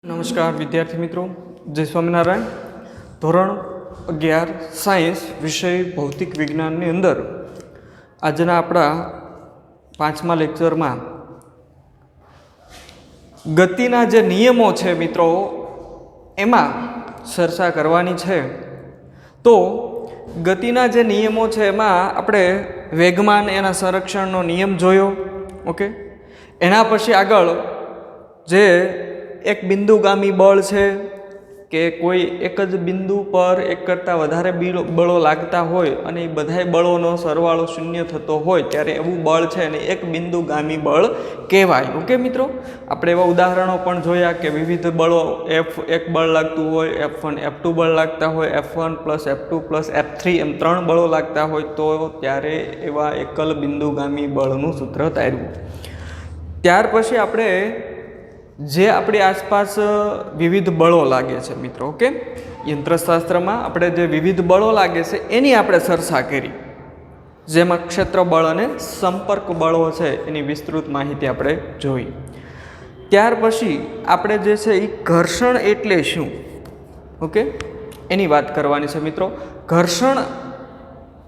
નમસ્કાર વિદ્યાર્થી મિત્રો, જય સ્વામિનારાયણ. ધોરણ 11 સાયન્સ વિષય ભૌતિક વિજ્ઞાનની અંદર આજના આપણા 5મા લેક્ચરમાં ગતિના જે નિયમો છે મિત્રો એમાં ચર્ચા કરવાની છે. તો ગતિના જે નિયમો છે એમાં આપણે વેગમાન એના સંરક્ષણનો નિયમ જોયો. ઓકે, એના પછી આગળ જે એક બિંદુગામી બળ છે કે કોઈ એક જ બિંદુ પર એક કરતાં વધારે બળો લાગતા હોય અને એ બધાય બળોનો સરવાળો શૂન્ય થતો હોય ત્યારે એવું બળ છે અને એક બિંદુગામી બળ કહેવાય. ઓકે મિત્રો, આપણે એવા ઉદાહરણો પણ જોયા કે વિવિધ બળો એક બળ લાગતું હોય, F1 F2 બળ લાગતા હોય, F1 + F2 + F3 એમ 3 બળો લાગતા હોય તો ત્યારે એવા એકલ બિંદુગામી બળનું સૂત્ર તાર્યું. ત્યાર પછી આપણે જે આપણી આસપાસ વિવિધ બળો લાગે છે મિત્રો, ઓકે, યંત્રશાસ્ત્રમાં આપણે જે વિવિધ બળો લાગે છે એની આપણે ચર્ચા કરી, જેમાં ક્ષેત્ર બળ અને સંપર્ક બળો છે એની વિસ્તૃત માહિતી આપણે જોઈ. ત્યાર પછી આપણે જે છે એ ઘર્ષણ એટલે શું, ઓકે, એની વાત કરવાની છે મિત્રો. ઘર્ષણ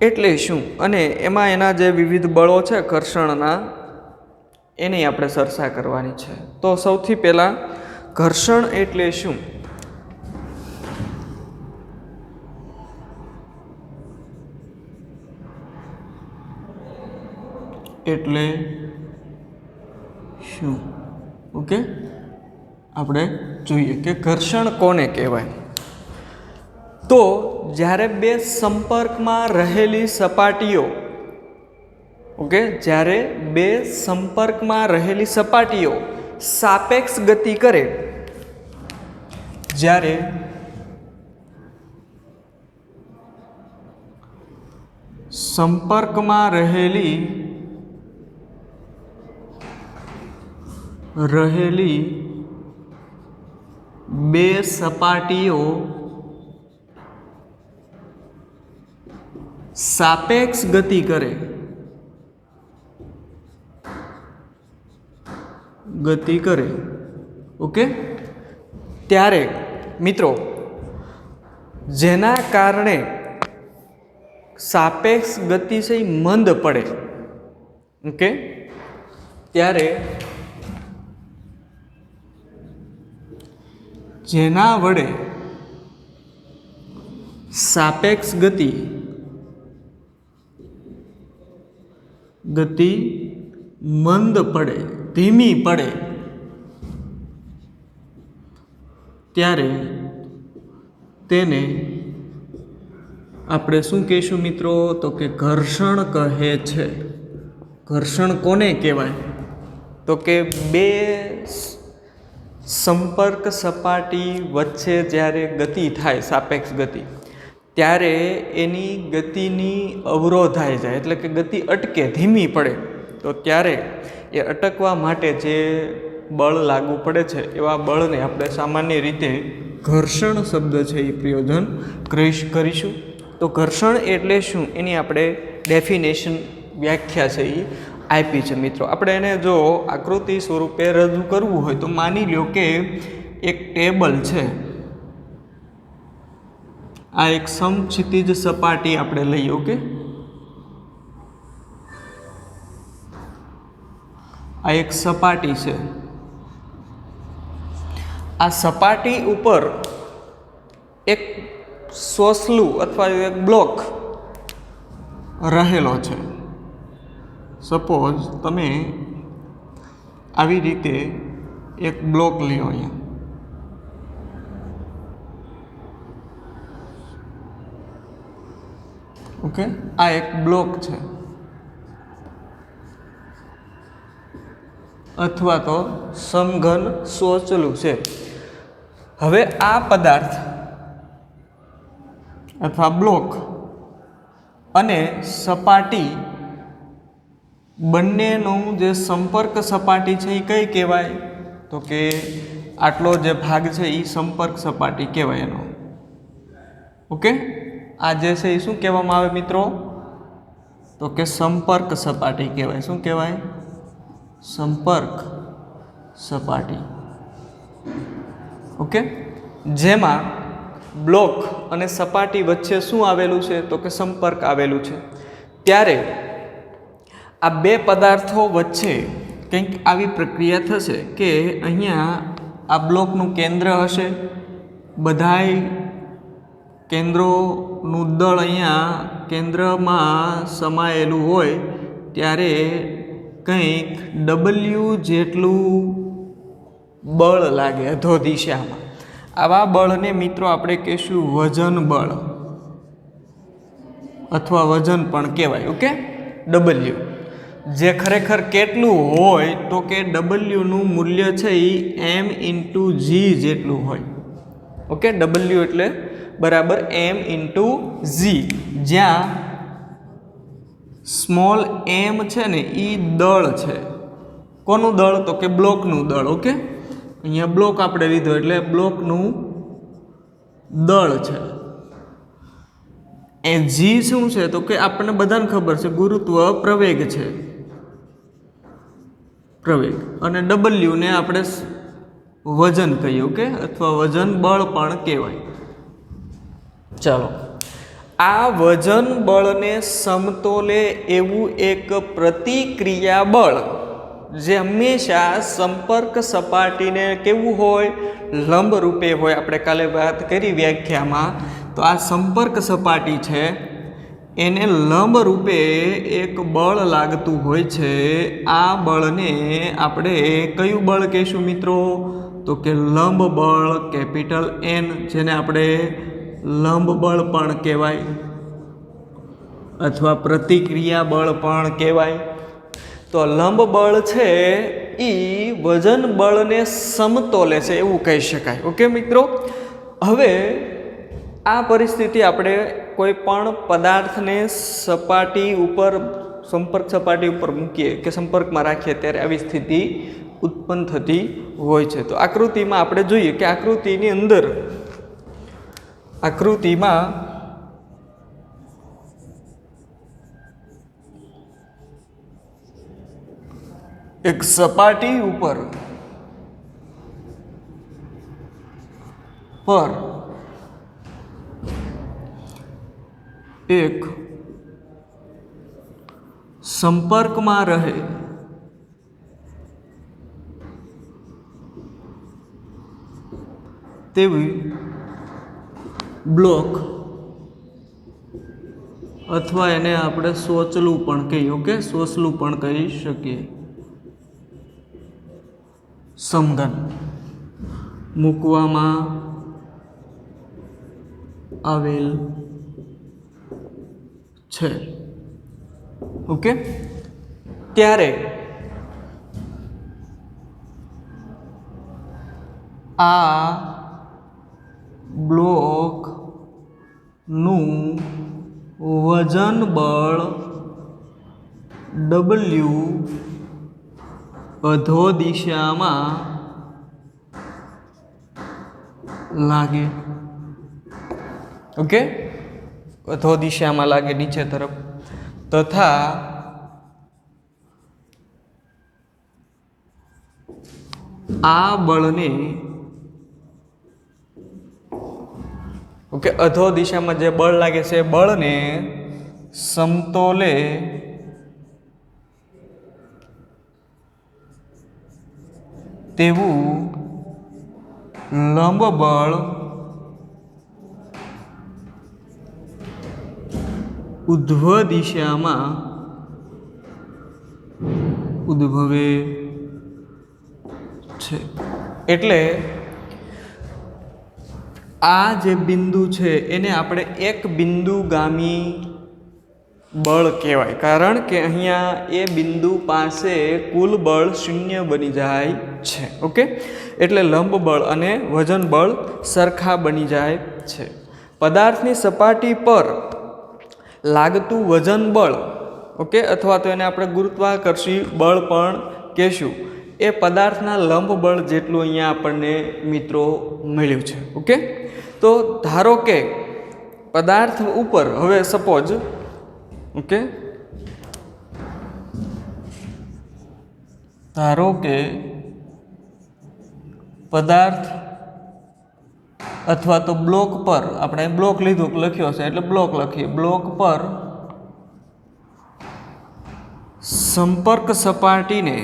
એટલે શું અને એમાં એના જે વિવિધ બળો છે ઘર્ષણના એની આપણે ચર્ચા કરવાની છે. તો સૌથી પહેલાં ઘર્ષણ એટલે શું? એટલે શું? ઓકે, આપણે જોઈએ કે ઘર્ષણ કોને કહેવાય. તો જ્યારે બે સંપર્કમાં રહેલી સપાટીઓ, ઓકે, જ્યારે બે સંપર્કમાં રહેલી સપાટીઓ સાપેક્ષ ગતિ કરે, જ્યારે સંપર્કમાં રહેલી બે સપાટીઓ સાપેક્ષ ગતિ કરે, ઓકે, ત્યારે મિત્રો જેના કારણે સાપેક્ષ ગતિ છે એ મંદ પડે, ઓકે, ત્યારે જેના વડે સાપેક્ષ ગતિ મંદ પડે, ધીમી પડે, ત્યારે તેને આપણે શું કહીશું મિત્રો? તો કે ઘર્ષણ કહે છે. ઘર્ષણ કોને કહેવાય? તો કે બે સંપર્ક સપાટી વચ્ચે જ્યારે ગતિ થાય, સાપેક્ષ ગતિ, ત્યારે એની ગતિની અવરોધાઈ જાય, એટલે કે ગતિ અટકે, ધીમી પડે. તો ત્યારે એ અટકવા માટે જે બળ લાગુ પડે છે એવા બળને આપણે સામાન્ય રીતે ઘર્ષણ શબ્દ છે એ પ્રયોજન કરીશું. તો ઘર્ષણ એટલે શું એની આપણે ડેફિનેશન, વ્યાખ્યા છે એ આપી છે મિત્રો. આપણે એને જો આકૃતિ સ્વરૂપે રજૂ કરવું હોય તો માની લો કે એક ટેબલ છે, આ એક સમક્ષિતિજ સપાટી આપણે લઈએ, ઓકે, આ એક સપાટી છે. આ સપાટી ઉપર એક સોસલું અથવા એક બ્લોક રહેલો છે. સપોઝ તમે આવી રીતે એક બ્લોક લ્યો અહીંયા, ઓકે, આ એક બ્લોક છે અથવા તો સમઘન સોચલું છે. હવે આ પદાર્થ અથવા બ્લોક અને સપાટી બંનેનું જે સંપર્ક સપાટી છે એ કઈ કહેવાય? તો કે આટલો જે ભાગ છે એ સંપર્ક સપાટી કહેવાય એનો, ઓકે. આ જે છે એ શું કહેવામાં આવે મિત્રો? તો કે સંપર્ક સપાટી કહેવાય. શું કહેવાય? સંપર્ક સપાટી. ઓકે, જેમાં બ્લોક અને સપાટી વચ્ચે શું આવેલું છે તો કે સંપર્ક આવેલું છે. ત્યારે આ બે પદાર્થો વચ્ચે કંઈક આવી પ્રક્રિયા થશે કે અહીંયા આ બ્લોકનું કેન્દ્ર હશે, બધાય કેન્દ્રોનું દળ અહીંયા કેન્દ્રમાં સમાયેલું હોય ત્યારે કંઈક W જેટલું બળ લાગે અધો દિશામાં. આવા બળને મિત્રો આપણે કહીશું વજન બળ અથવા વજન પણ કહેવાય. ઓકે, W જે ખરેખર કેટલું હોય તો કે W મૂલ્ય છે એ m/g જેટલું હોય. ઓકે, W એટલે બરાબર m/g, જ્યાં સ્મોલ m છે ને એ દળ છે. કોનું દળ તો કે બ્લોકનું દળ. ઓકે, અહીંયા બ્લોક આપણે લીધો એટલે બ્લોકનું દળ છે. એ જી શું છે તો કે આપણને બધાને ખબર છે ગુરુત્વ પ્રવેગ છે, પ્રવેગ. અને W ને આપણે વજન કહીએ. ઓકે, અથવા વજન બળ પણ કહેવાય. ચાલો, આ વજન બળને સમતોલે એવું એક પ્રતિક્રિયા બળ જે હંમેશા સંપર્ક સપાટીને કેવું હોય, લંબ રૂપે હોય. આપણે કાલે વાત કરી વ્યાખ્યામાં, તો આ સંપર્ક સપાટી છે એને લંબ રૂપે એક બળ લાગતું હોય છે. આ બળને આપણે કયું બળ કહીશું મિત્રો તો કે લંબ બળ, કેપિટલ N, જેને આપણે લંબ બળ પણ કહેવાય અથવા પ્રતિક્રિયા બળ પણ કહેવાય. તો લંબ બળ છે એ વજન બળને સમતોલે છે એવું કહી શકાય. ઓકે મિત્રો, હવે આ પરિસ્થિતિ આપણે કોઈ પણ પદાર્થને સપાટી ઉપર, સંપર્ક સપાટી ઉપર મૂકીએ કે સંપર્કમાં રાખીએ ત્યારે આવી સ્થિતિ ઉત્પન્ન થતી હોય છે. તો આકૃતિમાં આપણે જોઈએ કે આકૃતિની અંદર, આકૃતિમાં એક સપાટી ઉપર પર એક સંપર્કમાં રહે તેવી બ્લોક અથવા એને આપણે સોચલું પણ કહીએ. ઓકે, સોચલું પણ કહી શકીએ. સમઘન મૂકવામાં આવેલ છે. ઓકે, ત્યારે આ બ્લોકનું વજન બળ W અધો દિશામાં લાગે. ઓકે, અધો દિશામાં લાગે નીચે તરફ, તથા આ બળને, ઓકે, અધો દિશામાં જે બળ લાગે છે એ બળને સમતોલે તેવું લંબ બળ ઉધ્વ દિશામાં ઉદ્ભવે છે. એટલે આ જે બિંદુ છે એને આપણે એક બિંદુગામી બળ કહેવાય, કારણ કે અહીંયા એ બિંદુ પાસે કુલ બળ 0 બની જાય છે. ઓકે, એટલે લંબ બળ અને વજન બળ સરખા બની જાય છે. પદાર્થની સપાટી પર લાગતું વજન બળ, ઓકે, અથવા તો એને આપણે ગુરુત્વાકર્ષી બળ પણ કહેશું, એ પદાર્થના લંબ બળ જેટલું અહીંયા આપણને મિત્રો મળ્યું છે. ઓકે, તો ધારો કે પદાર્થ ઉપર હવે સપોઝ, ઓકે, ધારો કે પદાર્થ અથવા તો બ્લોક પર, આપણે બ્લોક લીધું લખ્યો છે એટલે બ્લોક લખીએ, બ્લોક પર સંપર્ક સપાટીને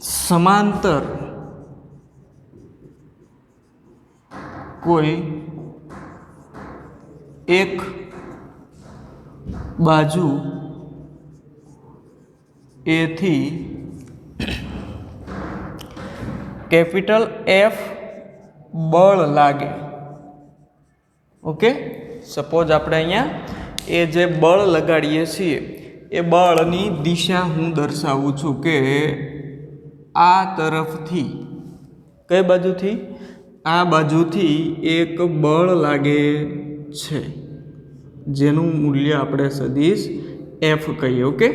સમાંતર કોઈ એક બાજુ એ થી કેપિટલ F બળ લાગે. ઓકે, સપોઝ આપણે અહીંયા એ જે બળ લગાડીએ છીએ એ બળની દિશા હું દર્શાવું છું કે આ તરફથી, કઈ બાજુથી? આ બાજુથી એક બળ લાગે છે જેનું મૂલ્ય આપણે સદિશ F કહીએ. ઓકે,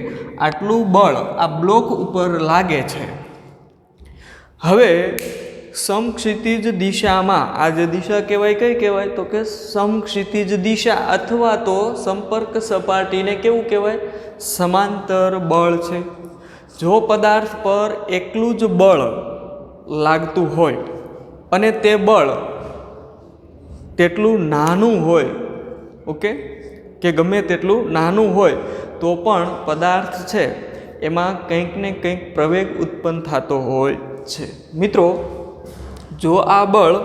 આટલું બળ આ બ્લોક ઉપર લાગે છે. હવે સમક્ષિતિજ દિશામાં આ જે દિશા કહેવાય કઈ કહેવાય? તો કે સમક્ષિતિજ દિશા અથવા તો સંપર્ક સપાટીને કેવું કહેવાય? સમાંતર બળ છે. જો પદાર્થ પર એકલું જ બળ લાગતું હોય અને તે બળ તેટલું નાનું હોય, ઓકે, કે ગમે તેટલું નાનું હોય તો પણ પદાર્થ છે એમાં કંઈક ને કંઈક પ્રવેગ ઉત્પન્ન થતો હોય છે. મિત્રો, જો આ બળ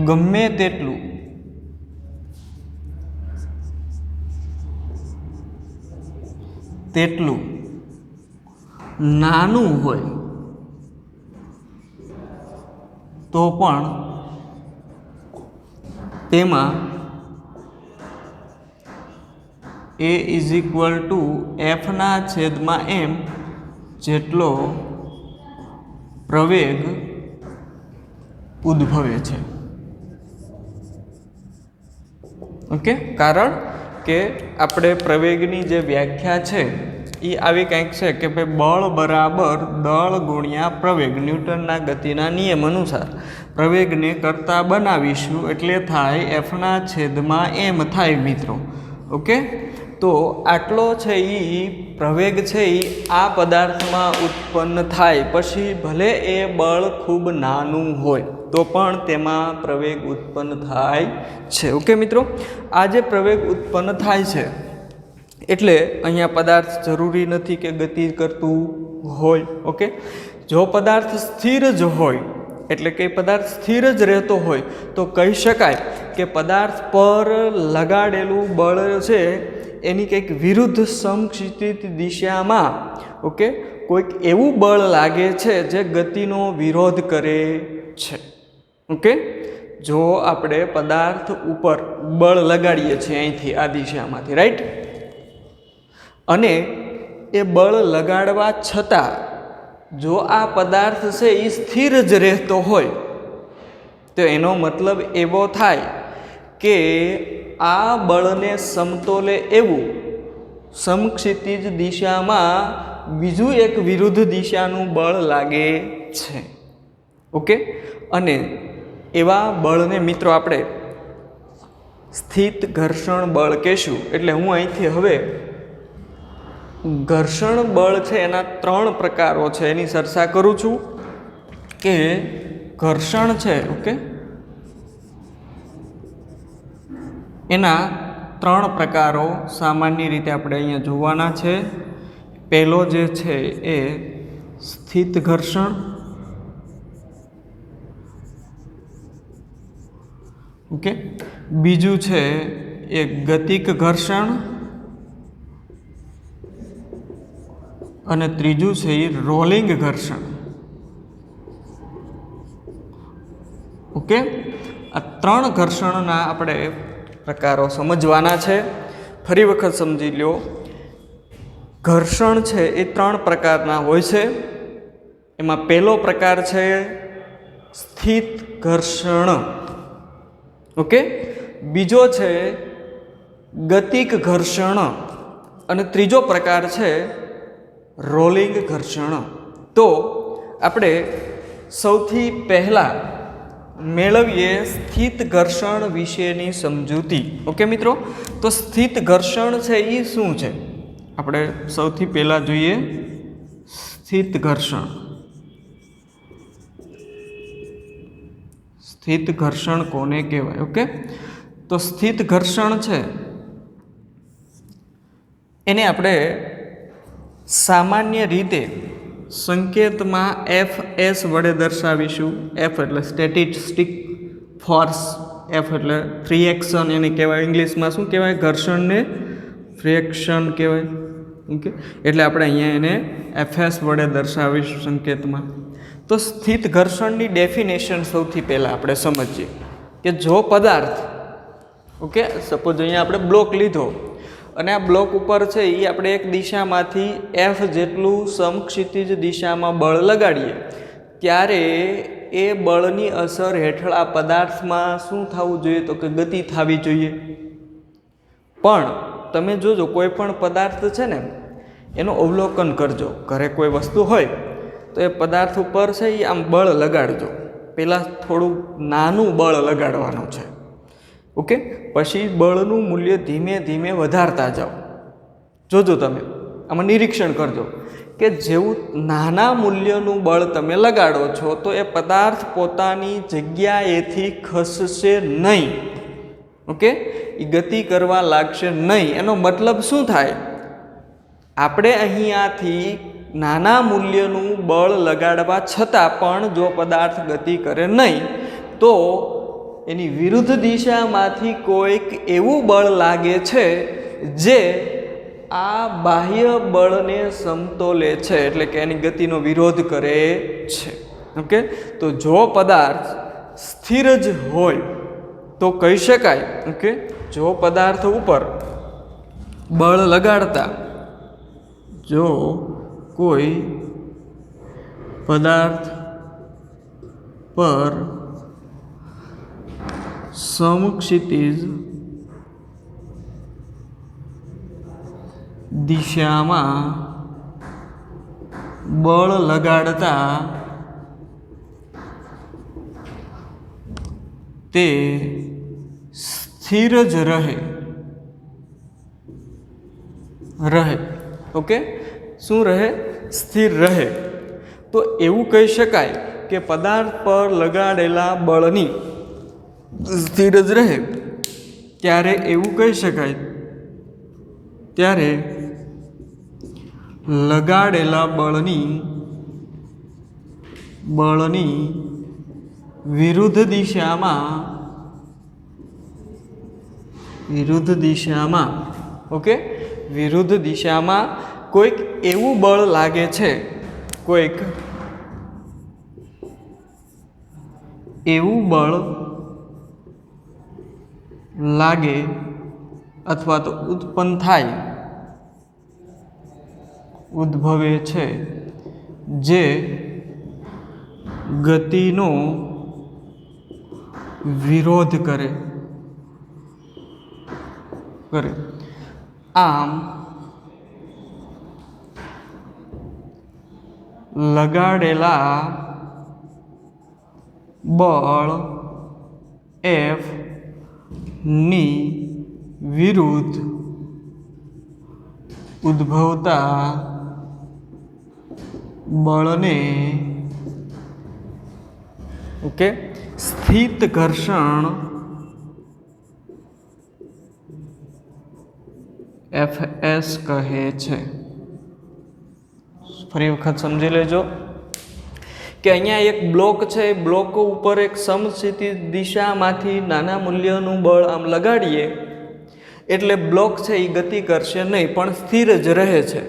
ગમે તેટલું નાનું હોય તો પણ તેમાં A = F/m જેટલો પ્રવેગ ઉદ્ભવે છે. ઓકે, કારણ કે આપણે પ્રવેગની જે વ્યાખ્યા છે એ આવી કંઈક છે કે ભાઈ બળ બરાબર દળ ગુણ્યા પ્રવેગ, ન્યૂટનના ગતિના નિયમ અનુસાર પ્રવેગને કરતા બનાવીશું એટલે થાય F/m થાય મિત્રો. ઓકે, તો આટલો છે એ પ્રવેગ છે એ આ પદાર્થમાં ઉત્પન્ન થાય, પછી ભલે એ બળ ખૂબ નાનું હોય તો પણ તેમાં પ્રવેગ ઉત્પન્ન થાય છે. ઓકે મિત્રો, આ જે પ્રવેગ ઉત્પન્ન થાય છે એટલે અહીંયા પદાર્થ જરૂરી નથી કે ગતિ કરતું હોય. ઓકે, જો પદાર્થ સ્થિર જ હોય એટલે કે પદાર્થ સ્થિર જ રહેતો હોય તો કહી શકાય કે પદાર્થ પર લગાડેલું બળ છે એની કંઈક વિરુદ્ધ સમક્ષિતિજ દિશામાં, ઓકે, કોઈક એવું બળ લાગે છે જે ગતિનો વિરોધ કરે છે. ઓકે, જો આપણે પદાર્થ ઉપર બળ લગાડીએ છીએ અહીંથી આ દિશામાંથી, રાઈટ, અને એ બળ લગાડવા છતાં જો આ પદાર્થ છે એ સ્થિર જ રહેતો હોય તો એનો મતલબ એવો થાય કે આ બળને સમતોલે એવું સમક્ષિતિજ દિશામાં બીજું એક વિરુદ્ધ દિશાનું બળ લાગે છે. ઓકે, અને એવા બળને મિત્રો આપણે સ્થિત ઘર્ષણ બળ કહેશું. એટલે હું અહીંથી હવે ઘર્ષણ બળ છે એના 3 પ્રકારો છે એની ચર્ચા કરું છું કે ઘર્ષણ છે, ઓકે, એના 3 પ્રકારો સામાન્ય રીતે આપણે અહીંયા જોવાના છે. પહેલો જે છે એ સ્થિત ઘર્ષણ, ઓકે, બીજું છે એ ગતિક ઘર્ષણ અને ત્રીજું છે એ રોલિંગ ઘર્ષણ. ઓકે, આ 3 ઘર્ષણના આપણે પ્રકારો સમજવાના છે. ફરી વખત સમજી લો, ઘર્ષણ છે એ 3 પ્રકારના હોય છે. એમાં પહેલો પ્રકાર છે સ્થિત ઘર્ષણ, ઓકે, બીજો છે ગતિક ઘર્ષણ અને ત્રીજો પ્રકાર છે રોલિંગ ઘર્ષણ. તો આપણે સૌથી પહેલાં મેળવીએ સ્થિત ઘર્ષણ વિશેની સમજૂતી. ઓકે મિત્રો, તો સ્થિત ઘર્ષણ છે એ શું છે? આપણે સૌથી પહેલાં જોઈએ સ્થિત ઘર્ષણ. સ્થિત ઘર્ષણ કોને કહેવાય? ઓકે, તો સ્થિત ઘર્ષણ છે એને આપણે સામાન્ય રીતે સંકેતમાં FS વડે દર્શાવીશું. F એટલે સ્ટેટિસ્ટિક ફોર્સ, F એટલે ફ્રિએક્શન એને કહેવાય. ઇંગ્લિશમાં શું કહેવાય? ઘર્ષણને ફ્રિએક્શન કહેવાય. ઓકે, એટલે આપણે અહીંયા એને FS વડે દર્શાવીશું સંકેતમાં. તો સ્થિત ઘર્ષણની ડેફિનેશન સૌથી પહેલાં આપણે સમજીએ કે જો પદાર્થ, ઓકે, સપોઝ અહીંયા આપણે બ્લોક લીધો અને આ બ્લોક ઉપર છે એ આપણે એક દિશામાંથી F જેટલું સમક્ષિતિજ દિશામાં બળ લગાડીએ ત્યારે એ બળની અસર હેઠળ આ પદાર્થમાં શું થવું જોઈએ? તો કે ગતિ થવી જોઈએ. પણ તમે જોજો કોઈ પણ પદાર્થ છે ને એનું અવલોકન કરજો. ઘરે કોઈ વસ્તુ હોય તો એ પદાર્થ ઉપર છે એ આમ બળ લગાડજો. પહેલાં થોડું નાનું બળ લગાડવાનું છે. ઓકે, પછી બળનું મૂલ્ય ધીમે ધીમે વધારતા જાઓ. જોજો તમે આમાં નિરીક્ષણ કરજો કે જેવું નાના મૂલ્યનું બળ તમે લગાડો છો તો એ પદાર્થ પોતાની જગ્યાએથી ખસશે નહીં. ઓકે, એ ગતિ કરવા લાગશે નહીં. એનો મતલબ શું થાય? આપણે અહીંયાથી નાના મૂલ્યનું બળ લગાડવા છતાં પણ જો પદાર્થ ગતિ કરે નહીં તો એની વિરુદ્ધ દિશામાંથી કોઈક એવું બળ લાગે છે જે આ બાહ્ય બળને સમતોલે છે, એટલે કે એની ગતિનો વિરોધ કરે છે. ઓકે, તો જો પદાર્થ સ્થિર જ હોય તો કહી શકાય. ઓકે, જો પદાર્થ ઉપર બળ લગાડતા જો કોઈ પદાર્થ પર સમક્ષિતિજ દિશામાં બળ લગાડતા તે સ્થિર જ રહે. ઓકે, શું રહે? સ્થિર રહે. તો એવું કહી શકાય કે પદાર્થ પર લગાડેલા બળની સ્થિર જ રહે ત્યારે એવું કહી શકાય ત્યારે લગાડેલા બળની વિરુદ્ધ દિશામાં ઓકે, વિરુદ્ધ દિશામાં કોઈક એવું બળ લાગે છે, કોઈક એવું બળ લાગે અથવા તો ઉત્પન્ન થાય, ઉદ્ભવે છે જે ગતિનો વિરોધ કરે. આમ લગાડેલા બળ F ની વિરુદ્ધ ઉદ્ભવતા બળને ઓકે સ્થિત ઘર્ષણ FS કહે છે. ફરી વખત સમજી લેજો કે અહીંયા એક બ્લોક છે, બ્લોક ઉપર એક સમસ્થિતિ દિશામાંથી નાના મૂલ્યનું બળ આમ લગાડીએ એટલે બ્લોક છે એ ગતિ કરશે નહીં પણ સ્થિર જ રહે છે.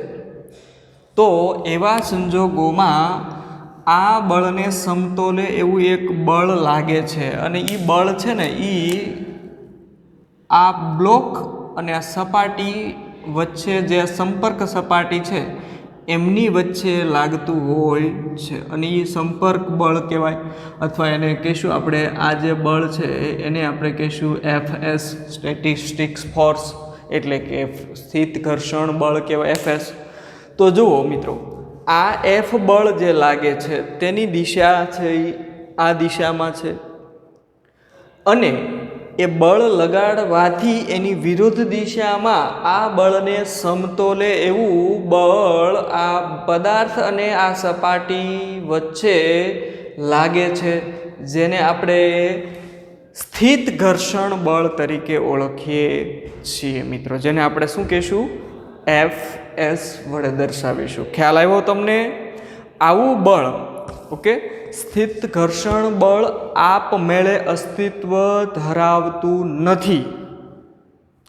તો એવા સંજોગોમાં આ બળને સમતોલે એવું એક બળ લાગે છે અને એ બળ છે ને એ આ બ્લોક અને આ સપાટી વચ્ચે જે સંપર્ક સપાટી છે એમની વચ્ચે લાગતું હોય છે અને એ સંપર્ક બળ કહેવાય અથવા એને કહીશું આપણે આ જે બળ છે એને આપણે કહીશું FS સ્ટેટિસ્ટિક્સ ફોર્સ એટલે કે સ્થિત ઘર્ષણ બળ કહેવાય FS. તો જુઓ મિત્રો, આ F બળ જે લાગે છે તેની દિશા છે આ દિશામાં છે અને એ બળ લગાડવાથી એની વિરુદ્ધ દિશામાં આ બળને સમતોલે એવું બળ આ પદાર્થ અને આ સપાટી વચ્ચે લાગે છે, જેને આપણે સ્થિત ઘર્ષણ બળ તરીકે ઓળખીએ છીએ મિત્રો, જેને આપણે શું કહીશું? Fs વડે દર્શાવીશું. ખ્યાલ આવ્યો તમને? આવું બળ, ઓકે, સ્થિત ઘર્ષણ બળ આપમેળે અસ્તિત્વ ધરાવતું નથી.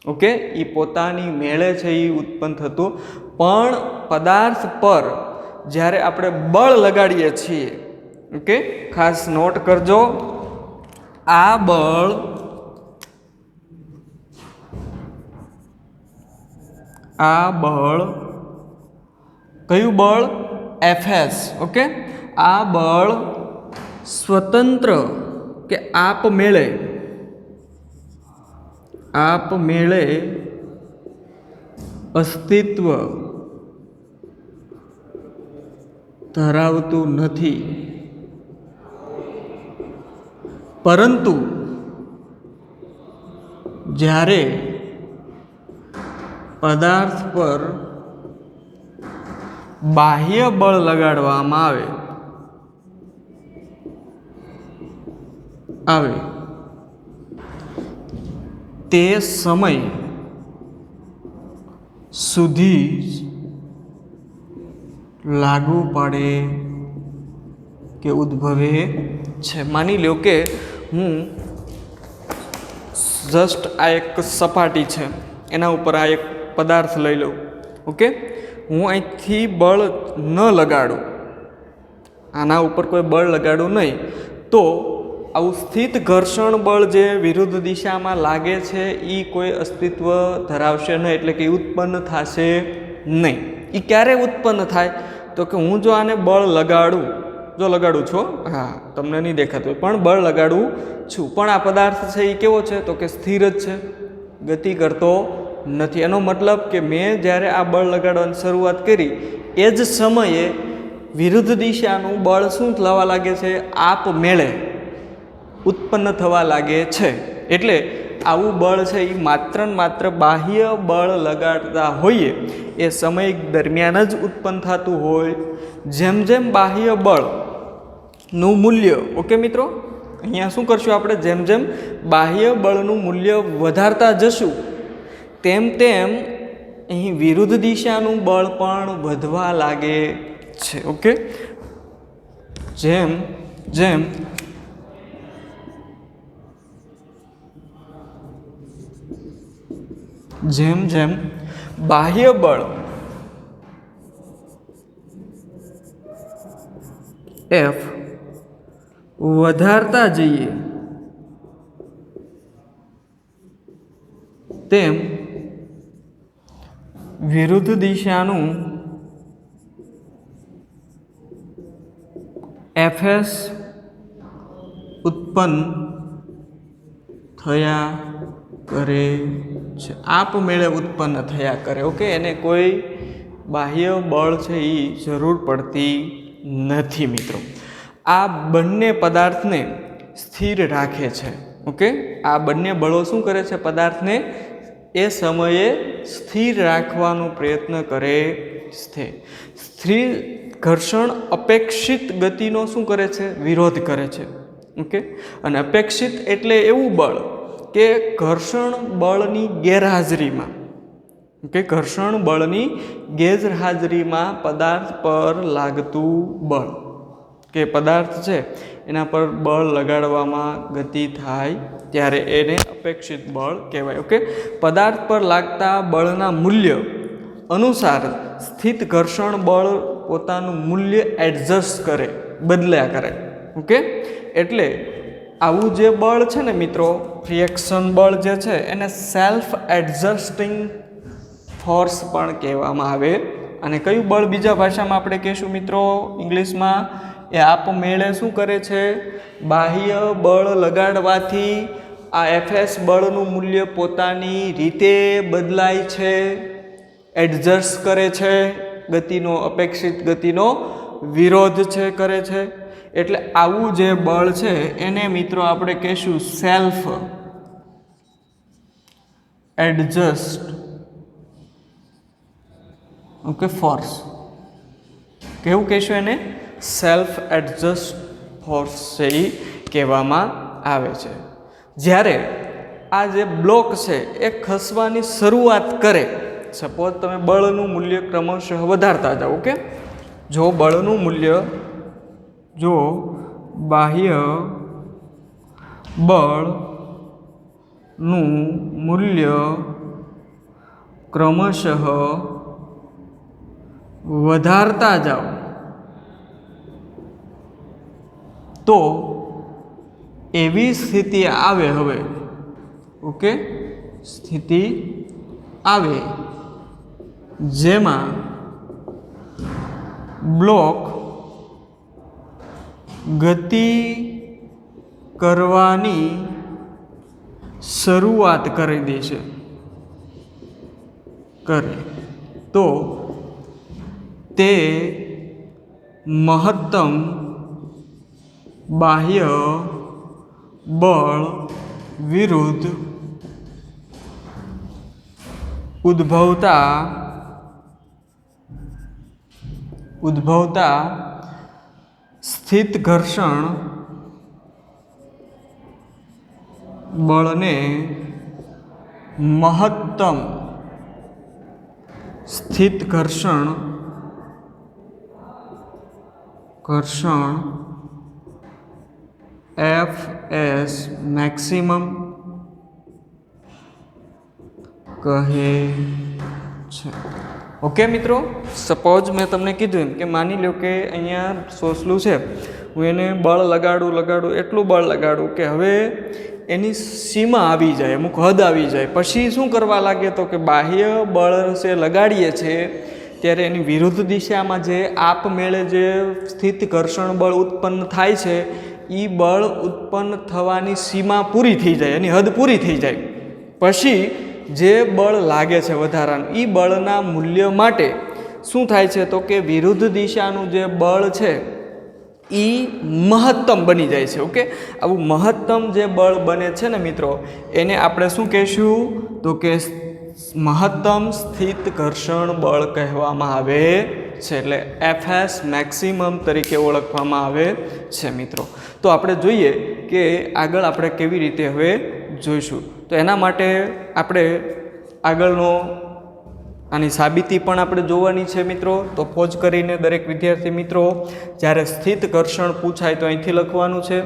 ઓકે, એ પોતાની મેળે છે એ ઉત્પન્ન થતું, પણ પદાર્થ પર જ્યારે આપણે બળ લગાડીએ છીએ, ઓકે, ખાસ નોટ કરજો, આ બળ કયું બળ? Fs. ઓકે, આ બળ સ્વતંત્ર કે આપમેળે અસ્તિત્વ ધરાવતું નથી, પરંતુ જ્યારે પદાર્થ પર બાહ્ય બળ લગાડવામાં આવે તે સમય સુધી લાગુ પડે કે ઉદ્ભવે છે. માની લો કે હું જસ્ટ આ એક સપાટી છે, એના ઉપર આ એક પદાર્થ લઈ લઉં, ઓકે, હું અહીંથી બળ ન લગાડું, આના ઉપર કોઈ બળ લગાડું નહીં, તો આવું સ્થિત ઘર્ષણ બળ જે વિરુદ્ધ દિશામાં લાગે છે એ કોઈ અસ્તિત્વ ધરાવશે નહીં, એટલે કે ઉત્પન્ન થશે નહીં. એ ક્યારે ઉત્પન્ન થાય? તો કે હું જો આને બળ લગાડું છું, હા તમને નહીં દેખાતું પણ બળ લગાડું છું, પણ આ પદાર્થ છે એ કેવો છે? તો કે સ્થિર જ છે, ગતિ કરતો નથી. એનો મતલબ કે મેં જ્યારે આ બળ લગાડવાની શરૂઆત કરી એ જ સમયે વિરુદ્ધ દિશાનું બળ શું થવા લાગે છે? આપમેળે ઉત્પન્ન થવા લાગે છે. એટલે આવું બળ છે એ માત્ર બાહ્ય બળ લગાડતા હોઈએ એ સમય દરમિયાન જ ઉત્પન્ન થતું હોય. જેમ જેમ બાહ્ય બળનું મૂલ્ય, ઓકે મિત્રો, અહીંયા શું કરશું આપણે? જેમ જેમ બાહ્ય બળનું મૂલ્ય વધારતા જશું તેમ તેમ અહીં વિરુદ્ધ દિશાનું બળ પણ વધવા લાગે છે. ઓકે, જેમ જેમ બાહ્ય બળ F વધારતા જઈએ તેમ વિરુદ્ધ દિશાનું Fs ઉત્પન્ન થયા કરે છે, આપમેળે ઉત્પન્ન થયા કરે. ઓકે, એને કોઈ બાહ્ય બળ છે એ જરૂર પડતી નથી મિત્રો. આ બંને પદાર્થને સ્થિર રાખે છે. ઓકે, આ બંને બળો શું કરે છે? પદાર્થને એ સમયે સ્થિર રાખવાનો પ્રયત્ન કરે છે. સ્થિર ઘર્ષણ અપેક્ષિત ગતિનો શું કરે છે? વિરોધ કરે છે. ઓકે, અને અપેક્ષિત એટલે એવું બળ કે ઘર્ષણ બળની ગેરહાજરીમાં, ઓકે, ઘર્ષણ બળની ગેરહાજરીમાં પદાર્થ પર લાગતું બળ, કે પદાર્થ છે એના પર બળ લગાડવામાં ગતિ થાય ત્યારે એને અપેક્ષિત બળ કહેવાય. ઓકે, પદાર્થ પર લાગતા બળના મૂલ્ય અનુસાર સ્થિત ઘર્ષણ બળ પોતાનું મૂલ્ય એડજસ્ટ કરે, બદલ્યા કરે. ઓકે, એટલે આવું જે બળ છે ને મિત્રો, ફ્રિક્શન બળ જે છે એને સેલ્ફ એડજસ્ટિંગ ફોર્સ પણ કહેવામાં આવે. અને કયું બળ બીજા ભાષામાં આપણે કહીશું મિત્રો, ઇંગ્લિશમાં? એ આપમેળે શું કરે છે? બાહ્ય બળ લગાડવાથી આ Fs બળનું મૂલ્ય પોતાની રીતે બદલાય છે, એડજસ્ટ કરે છે, ગતિનો અપેક્ષિત ગતિનો વિરોધ છે કરે છે. એટલે આવું જે બળ છે એને મિત્રો આપણે કહીશું સેલ્ફ એડજસ્ટ ઓકે ફોર્સ. કેવું કહીશું એને? સેલ્ફ એડજસ્ટ ફોર્સ છે એ કહેવામાં આવે છે. જ્યારે આ જે બ્લોક છે એ ખસવાની શરૂઆત કરે, સપોઝ તમે બળનું મૂલ્ય ક્રમશઃ વધારતા જાઓ. ઓકે, જો બળનું મૂલ્ય, જો બાહ્ય બળનું મૂલ્ય ક્રમશઃ વધારતા જાઓ તો એવી સ્થિતિ આવે. હવે ઓકે, સ્થિતિ આવે જેમાં બ્લોક ગતિ કરવાની શરૂઆત કરી દે છે. કરે તો તે મહત્તમ બાહ્ય બળ વિરુદ્ધ ઉદ્ભવતા સ્થિત ઘર્ષણ બળને મહત્તમ સ્થિત ઘર્ષણ FS મેક્સિમમ કહે છે. ઓકે મિત્રો, સપોઝ મેં તમને કીધું એમ કે માની લો કે અહીંયા સોસલું છે, હું એને બળ લગાડું એટલું બળ લગાડું કે હવે એની સીમા આવી જાય, અમુક હદ આવી જાય. પછી શું કરવા લાગે તો કે બાહ્ય બળ છે લગાડીએ છીએ ત્યારે એની વિરુદ્ધ દિશામાં જે આપમેળે જે સ્થિત ઘર્ષણ બળ ઉત્પન્ન થાય છે એ બળ ઉત્પન્ન થવાની સીમા પૂરી થઈ જાય, એની હદ પૂરી થઈ જાય. પછી જે બળ લાગે છે વધારાનું એ બળના મૂલ્ય માટે શું થાય છે તો કે વિરુદ્ધ દિશાનું જે બળ છે એ મહત્તમ બની જાય છે. ઓકે, આવું મહત્તમ જે બળ બને છે ને મિત્રો, એને આપણે શું કહીશું તો કે મહત્તમ સ્થિત ઘર્ષણ બળ કહેવામાં આવે છે. એટલે FS મેક્સિમમ તરીકે ઓળખવામાં આવે છે મિત્રો. તો આપણે જોઈએ કે આગળ આપણે કેવી રીતે હવે જોઈશું. તો એના માટે આપણે આગળનો આની સાબિતી પણ આપણે જોવાની છે મિત્રો. તો પોઝ કરીને દરેક વિદ્યાર્થી મિત્રો જ્યારે સ્થિત ઘર્ષણ પૂછાય તો અહીંથી લખવાનું છે.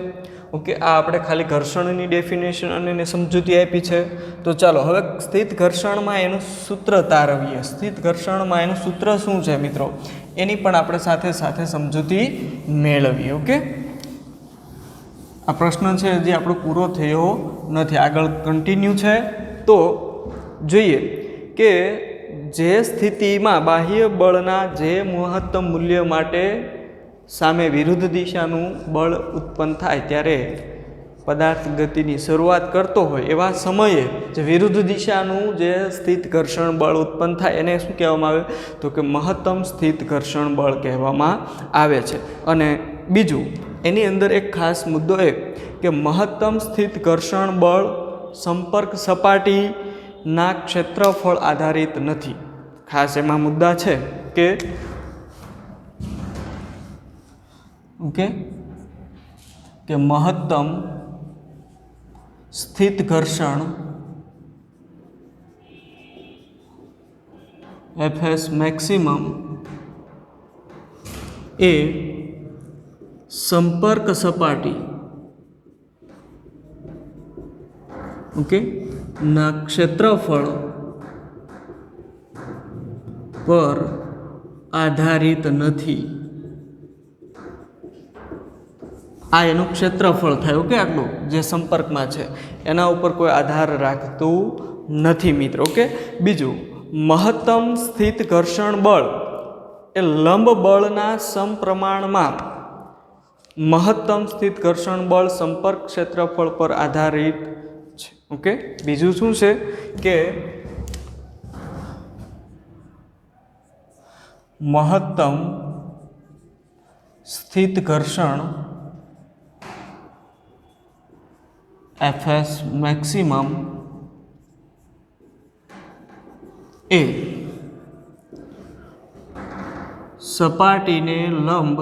ઓકે, આ આપણે ખાલી ઘર્ષણની ડેફિનેશન અને એને સમજૂતી આપી છે. તો ચાલો હવે સ્થિત ઘર્ષણમાં એનું સૂત્ર તારવીએ. સ્થિત ઘર્ષણમાં એનું સૂત્ર શું છે મિત્રો, એની પણ આપણે સાથે સાથે સમજૂતી મેળવીએ. ઓકે, આ પ્રશ્ન છે હજી આપણો પૂરો થયો નથી, આગળ કન્ટિન્યુ છે. તો જોઈએ કે જે સ્થિતિમાં બાહ્ય બળના જે મહત્તમ મૂલ્ય માટે સામે વિરુદ્ધ દિશાનું બળ ઉત્પન્ન થાય ત્યારે પદાર્થ ગતિની શરૂઆત કરતો હોય એવા સમયે જે વિરુદ્ધ દિશાનું જે સ્થિત ઘર્ષણ બળ ઉત્પન્ન થાય એને શું કહેવામાં આવે તો કે મહત્તમ સ્થિત ઘર્ષણ બળ કહેવામાં આવે છે. અને બીજું એની અંદર એક ખાસ મુદ્દો એ કે મહત્તમ સ્થિત ઘર્ષણ બળ સંપર્ક સપાટીના ક્ષેત્રફળ આધારિત નથી. ખાસ એમાં મુદ્દા છે કે ઓકે કે મહત્તમ સ્થિત ઘર્ષણ FS મેક્સિમમ એ સંપર્ક સપાટી ઓકે ના ક્ષેત્રફળ પર આધારિત નથી. આ એનું ક્ષેત્રફળ થાય. ઓકે, આટલું જે સંપર્કમાં છે એના ઉપર કોઈ આધાર રાખતું નથી મિત્રો. ઓકે, બીજું મહત્તમ સ્થિત ઘર્ષણ બળ એ લંબ બળના સમપ્રમાણમાં મહત્તમ સ્થિત ઘર્ષણ બળ સંપર્ક ક્ષેત્રફળ પર આધારિત છે. ઓકે, બીજું શું છે કે મહત્તમ સ્થિત ઘર્ષણ Fs maximum એ સપાટીને લંબ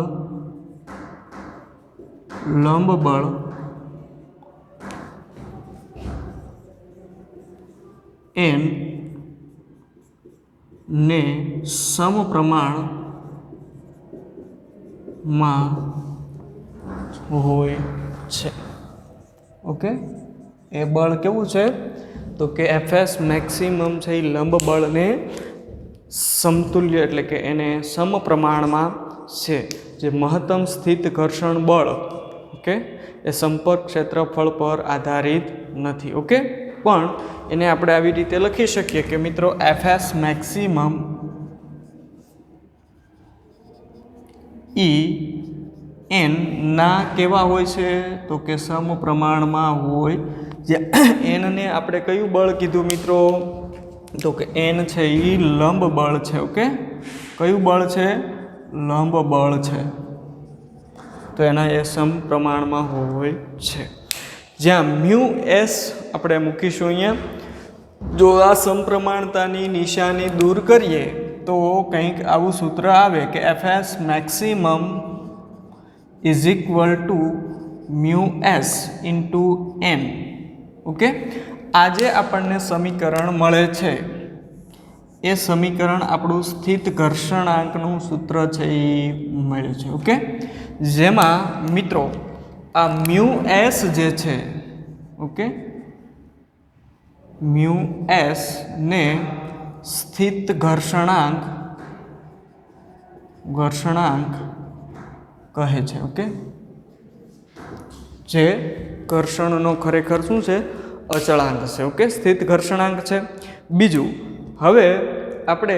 બળ n ને સમપ્રમાણમાં હોય છે. ઓકે, એ બળ કેવું છે તો કે Fs મેક્સિમમ છે એ લંબ બળને સમતુલ્ય એટલે કે એને સમપ્રમાણમાં છે. જે મહત્તમ સ્થિત ઘર્ષણ બળ ઓકે એ સંપર્ક ક્ષેત્રફળ પર આધારિત નથી. ઓકે, પણ એને આપણે આવી રીતે લખી શકીએ કે મિત્રો Fs મેક્સિમમ n ના કેવા હોય છે તો કે સમપ્રમાણમાં હોય. જે n ને આપણે કયું બળ કીધું મિત્રો તો કે n છે એ લંબ બળ છે. ઓકે, કયું બળ છે? લંબ બળ છે. તો એના એ સમપ્રમાણમાં હોય છે. જ્યાં મ્યુ એસ આપણે મૂકીશું અહીંયા. જો આ સમપ્રમાણતાની નિશાની દૂર કરીએ તો કંઈક આવું સૂત્ર આવે કે Fs maximum is equal to mu S into n. Okay, આજે આપણને સમીકરણ મળે છે એ સમીકરણ આપણું સ્થિત ઘર્ષણાંકનું સૂત્ર છે એ મળ્યું છે. ઓકે, જેમાં મિત્રો આ મ્યુ એસ જે છે ઓકે મ્યુ એસ ને સ્થિત ઘર્ષણાંક કહે છે. ઓકે, જે ઘર્ષણનો ખરેખર શું છે? અચળાંક છે. ઓકે, સ્થિત ઘર્ષણાંક છે. બીજું હવે આપણે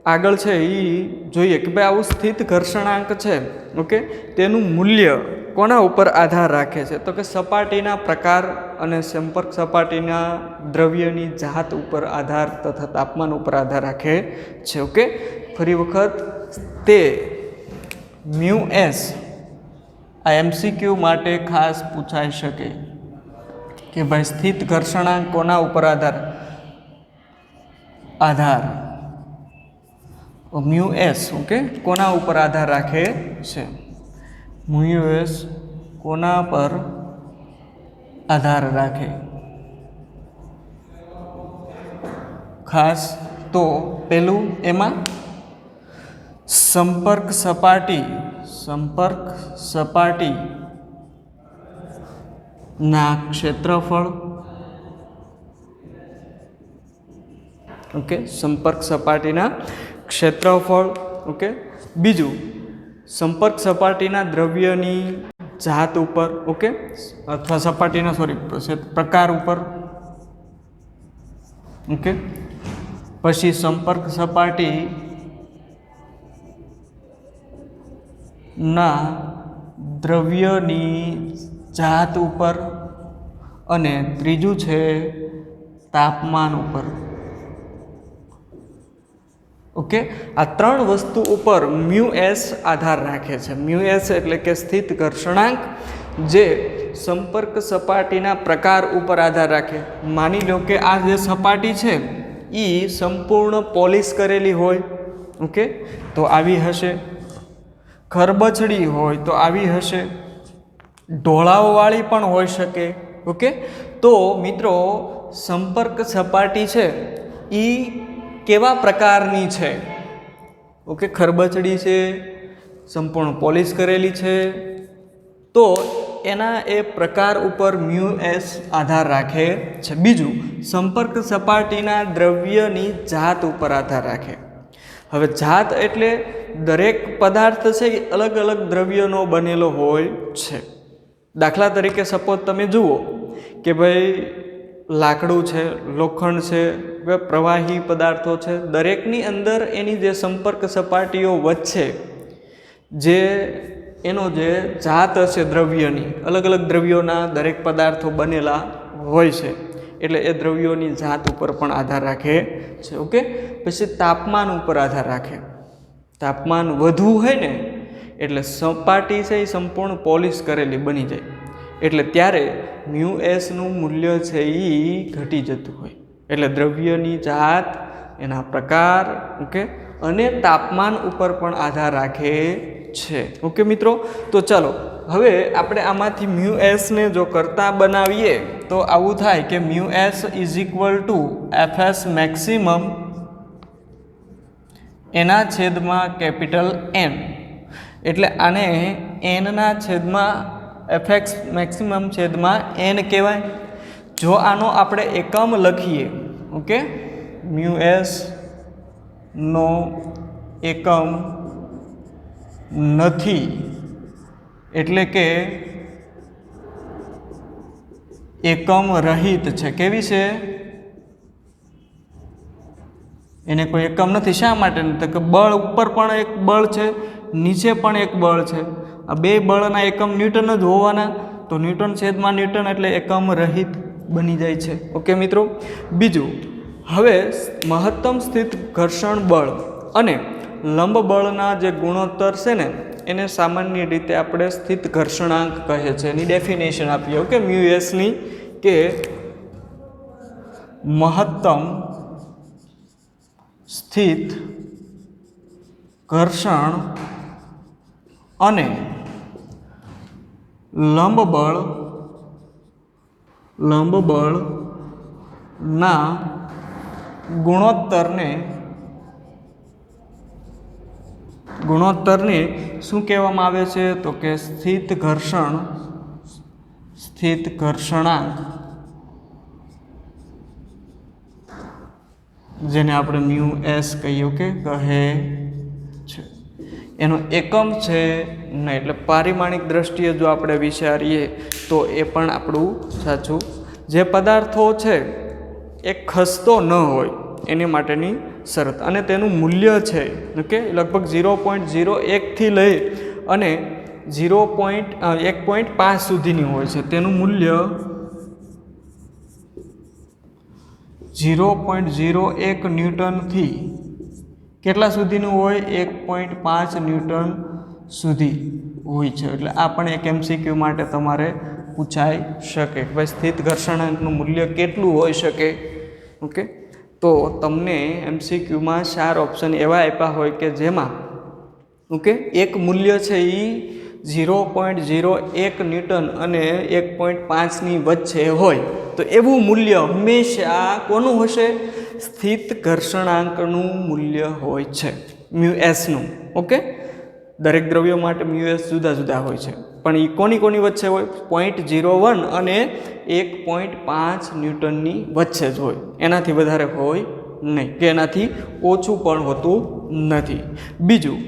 આગળ છે એ જોઈએ કે ભાઈ આવું સ્થિત ઘર્ષણાંક છે ઓકે તેનું મૂલ્ય કોના ઉપર આધાર રાખે છે તો કે સપાટીના પ્રકાર અને સંપર્ક સપાટીના દ્રવ્યની જાત ઉપર આધાર તથા તાપમાન ઉપર આધાર રાખે છે. ઓકે, ફરી વખત તે મ્યુ એસ આ એમસીક્યુ માટે ખાસ પૂછાઈ શકે કે ભાઈ સ્થિત ઘર્ષણાંક કોના ઉપર આધાર મ્યુ એસ ઓકે કોના ઉપર આધાર રાખે છે? મ્યુ એસ કોના પર આધાર રાખે? ખાસ તો પેલું એમાં સંપર્ક સપાટી ના ક્ષેત્રફળ ઓકે સંપર્ક સપાટીના ક્ષેત્રફળ ઓકે. બીજું સંપર્ક સપાટીના દ્રવ્યની જાત ઉપર ઓકે અથવા સપાટીના પ્રકાર ઉપર ઓકે. પછી સંપર્ક સપાટી ના દ્રવ્યની જાત ઉપર અને ત્રીજું છે તાપમાન ઉપર. ઓકે, આ ત્રણ વસ્તુ ઉપર મ્યુ એસ આધાર રાખે છે. મ્યુ એસ એટલે કે સ્થિત ઘર્ષણાંક જે સંપર્ક સપાટીના પ્રકાર ઉપર આધાર રાખે. માની લો કે આ જે સપાટી છે એ સંપૂર્ણ પોલિશ કરેલી હોય ઓકે તો આવી હશે, ખરબચડી હોય તો આવી હશે, ઢોળાવવાળી પણ હોઈ શકે. ઓકે, તો મિત્રો સંપર્ક સપાટી છે એ કેવા પ્રકારની છે? ઓકે, ખરબચડી છે, સંપૂર્ણ પોલિશ કરેલી છે, તો એના એ પ્રકાર ઉપર મ્યુ એસ આધાર રાખે છે. બીજું સંપર્ક સપાટીના દ્રવ્યની જાત ઉપર આધાર રાખે. હવે જાત એટલે દરેક પદાર્થ છે એ અલગ અલગ દ્રવ્યનો બનેલો હોય છે. દાખલા તરીકે સપોઝ તમે જુઓ કે ભાઈ લાકડું છે, લોખંડ છે, પ્રવાહી પદાર્થો છે, દરેકની અંદર એની જે સંપર્ક સપાટીઓ વચ્ચે જે એનો જે જાત હશે દ્રવ્યની, અલગ અલગ દ્રવ્યોના દરેક પદાર્થો બનેલા હોય છે એટલે એ દ્રવ્યોની જાત ઉપર પણ આધાર રાખે છે. ઓકે, પછી તાપમાન ઉપર આધાર રાખે. તાપમાન વધુ હોય ને એટલે સપાટી છે એ સંપૂર્ણ પોલિશ કરેલી બની જાય એટલે ત્યારે મ્યુ એસનું મૂલ્ય છે એ ઘટી જતું હોય. એટલે દ્રવ્યની જાત, એના પ્રકાર, ઓકે, અને તાપમાન ઉપર પણ આધાર રાખે છે. ઓકે મિત્રો, તો ચાલો હવે આપણે આમાંથી મ્યુ એસને જો કરતા બનાવીએ તો આવું થાય કે mu S is equal to FS maximum એના છેદમાં કેપિટલ એન. એટલે આને એનના છેદમાં એફએક્સ મેક્સિમમ છેદમાં એન કહેવાય. જો આનો આપણે એકમ લખીએ, ઓકે, મ્યુ એસ નો એકમ નથી, એટલે કે એકમ રહિત છે. કેવી છે? એને કોઈ એકમ નથી. શા માટે? તો કે બળ ઉપર પણ એક બળ છે, નીચે પણ એક બળ છે. આ બે બળના એકમ ન્યૂટન જ હોવાના, તો ન્યૂટન છેદમાં ન્યૂટન એટલે એકમ રહિત બની જાય છે. ઓકે મિત્રો, બીજું, હવે મહત્તમ સ્થિત ઘર્ષણ બળ અને લંબ બળના જે ગુણોત્તર છે ને એને સામાન્ય રીતે આપણે સ્થિત ઘર્ષણાંક કહે છે. એની ડેફિનેશન આપીએ, ઓકે, મ્યુ એસની, કે મહત્તમ સ્થિત ઘર્ષણ અને લંબ બળના ગુણોત્તરને શું કહેવામાં આવે છે? તો કે સ્થિત ઘર્ષણાંક, જેને આપણે મ્યુ એસ કહીએ, ઓકે, કહે છે. એનો એકમ છે નહીં. એટલે પારિમાણિક દ્રષ્ટિએ જો આપણે વિચારીએ તો એ પણ આપણું સાચું. જે પદાર્થો છે એ ખસતો ન હોય એની માટેની શરત, અને તેનું મૂલ્ય છે, ઓકે, લગભગ 0.01થી લઈ અને 1.5 સુધીની હોય છે. તેનું મૂલ્ય 0.01 ન્યૂટનથી કેટલા સુધીનું હોય? 1.5 ન્યૂટન સુધી હોય છે. એટલે આ પણ એક MCQ માટે તમારે પૂછાઈ શકે, ભાઈ સ્થિત ઘર્ષણાંકનું મૂલ્ય કેટલું હોઈ શકે. ઓકે, તો તમને MCQમાં 4 ઓપ્શન એવા આપ્યા હોય કે જેમાં, ઓકે, એક મૂલ્ય છે એ 0.01 ન્યૂટન અને 1.5ની વચ્ચે હોય, તો એવું મૂલ્ય હંમેશા કોનું હશે? સ્થિત ઘર્ષણાંકનું મૂલ્ય હોય છે, મ્યુ એસનું. ઓકે, દરેક દ્રવ્યો માટે મ્યુ એસ જુદા જુદા હોય છે, પણ એ કોની વચ્ચે હોય? 0.01 અને 1.5 ન્યૂટનની વચ્ચે જ હોય. એનાથી વધારે હોય નહીં, કે એનાથી ઓછું પણ હોતું નથી. બીજું,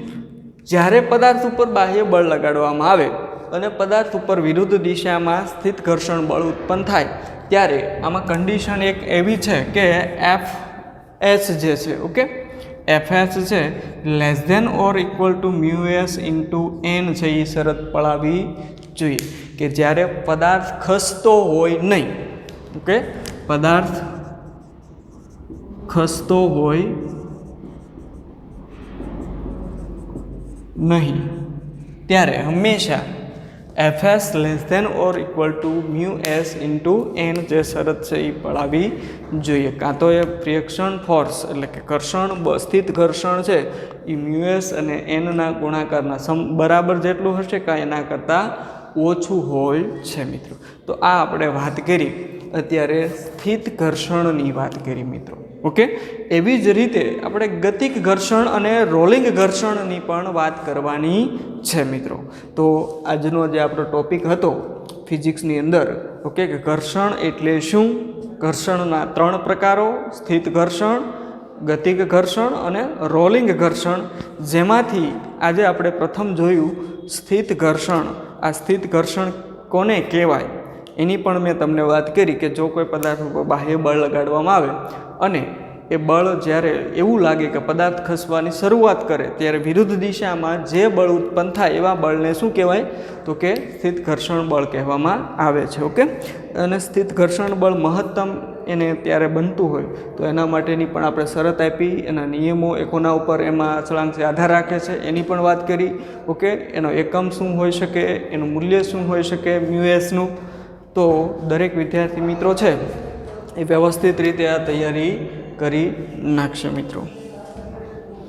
જ્યારે પદાર્થ ઉપર બાહ્ય બળ લગાડવામાં આવે અને પદાર્થ ઉપર વિરુદ્ધ દિશામાં સ્થિત ઘર્ષણ બળ ઉત્પન્ન થાય, ત્યારે આમાં કન્ડિશન એક એવી છે કે એફએસ જે છે, ઓકે, એફએસ છે less than or equal to mu S into N છે, એ શરત પડાવવી જોઈએ કે જ્યારે પદાર્થ ખસતો હોય નહીં, ઓકે, પદાર્થ ખસતો હોય નહીં ત્યારે હંમેશા FS less than or equal to mu S into N જે શરત છે એ પડાવવી જોઈએ. કાં તો એ ફ્રિક્શન ફોર્સ એટલે કે ઘર્ષણ સ્થિત ઘર્ષણ છે એ મ્યુ એસ અને એનના ગુણાકારના બરાબર જેટલું હશે કાં એના કરતાં ઓછું હોય છે મિત્રો. તો આ આપણે વાત કરી અત્યારે સ્થિત ઘર્ષણની વાત કરી મિત્રો. ઓકે, એવી જ રીતે આપણે ગતિક ઘર્ષણ અને રોલિંગ ઘર્ષણની પણ વાત કરવાની છે મિત્રો. તો આજનો જે આપણો ટોપિક હતો ફિઝિક્સની અંદર, ઓકે, કે ઘર્ષણ એટલે શું, ઘર્ષણના 3 પ્રકારો, સ્થિત ઘર્ષણ, ગતિક ઘર્ષણ અને રોલિંગ ઘર્ષણ, જેમાંથી આજે આપણે પ્રથમ જોયું સ્થિત ઘર્ષણ. આ સ્થિત ઘર્ષણ કોને કહેવાય એની પણ મેં તમને વાત કરી કે જો કોઈ પદાર્થ ઉપર બાહ્ય બળ લગાડવામાં આવે અને એ બળ જ્યારે એવું લાગે કે પદાર્થ ખસવાની શરૂઆત કરે ત્યારે વિરુદ્ધ દિશામાં જે બળ ઉત્પન્ન થાય એવા બળને શું કહેવાય? તો કે સ્થિત ઘર્ષણ બળ કહેવામાં આવે છે. ઓકે, અને સ્થિત ઘર્ષણ બળ મહત્તમ એને ત્યારે બનતું હોય તો એના માટેની પણ આપણે શરત આપી, એના નિયમો એ કોના ઉપર એમાં અચળાંક આધાર રાખે છે એની પણ વાત કરી. ઓકે, એનો એકમ શું હોઈ શકે, એનું મૂલ્ય શું હોઈ શકે મ્યુએસનું. તો દરેક વિદ્યાર્થી મિત્રો છે એ વ્યવસ્થિત રીતે આ તૈયારી કરી નાખશે મિત્રો.